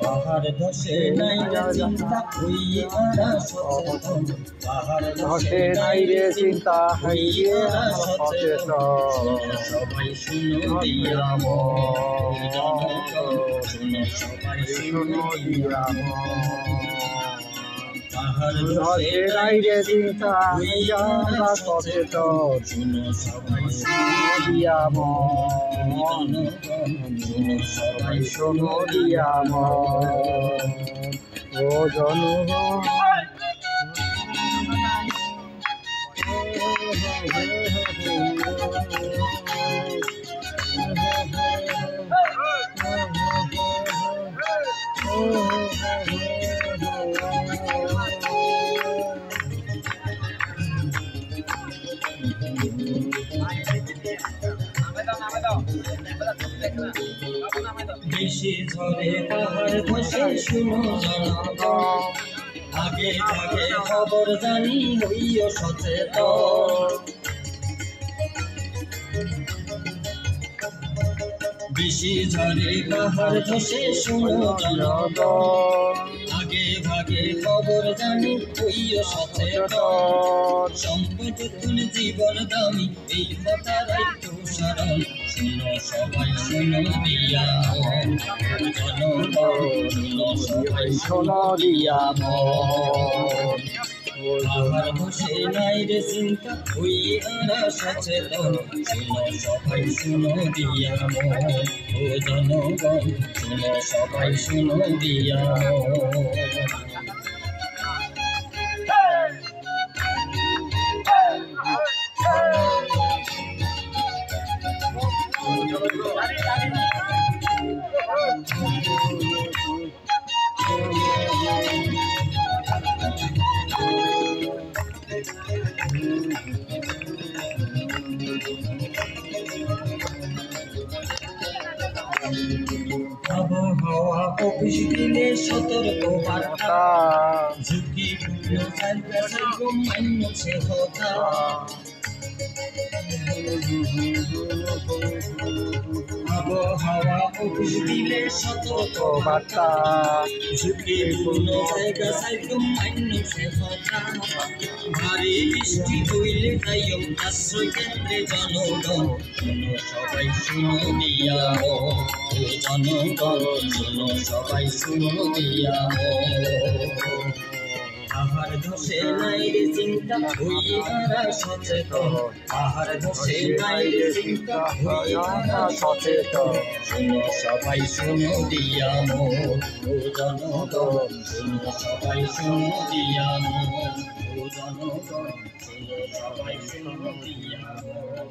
পাহাড় ধসে নাই রে চিন্তা হইয়ে আরা সচেতন, পাহাড় ধসে নাই রে চিন্তা হইয়ে আরা সচেতন। সবাই শুনো দিয়া মন, শুনো সবাই শুনো দিয়া মন। পাহাড় ধসে নাই রে চিন্তা হইয়ে আরা সচেতন, শুনো সবাই শুনো দিয়া মন, শুনো সবাই শুনো দিয়া মন। ও জনগণ বেশি ঝড়ে পাহাড় ধসে শুনো জনগণ, আগে আগে খবর জানি হইও সচেতন। বেশি ঝড়ে পাহাড় ধসে শুনো জনগণ, আগে ভাগে খবর জানি হইও সচেতন। সম্পদ তুল জীবন দামি এই কথা রাইতো স্মরণ, শুনো সবাই শুনো দিয়া মন, জনগণ শুনো সবাই শুনো দিয়া মন। পাহাড় ধসে নাই রে চিন্তা হইয়ে আরা সচেতন, শুনো সবাই শুনো দিয়া মন। ও জনগণ শুনো সবাই শুনো দিয়া মন। আবহাওয়া অফিস দিলে সতর্ক বার্তা, ঝুঁকিপূর্ণ জায়গা মাইনছে হতা। আবহাওয়া অফিস দিলে সতর্ক বার্তা, ঝুঁকিপূর্ণ জায়গা মাইনছে হতা। ভারী বৃষ্টি হইলে যাইও আশ্রয় কেন্দ্রে জনগণ, শুনো সবাই শুনো দিয়া মন। ও জনগণ শুনো সবাই শুনো দিয়া মন। পাহাড় ধসে নাই রে চিন্তা হইয়ে আরা সচেতন, পাহাড় ধসে নাই রে চিন্তা হইয়ে আরা সচেতন। শুনো সবাই শুনো দিয়া মন, ও জনগণ শুনো সবাই শুনো দিয়া মন। ও জনগণ শুনো সবাই শুনো দিয়া মন।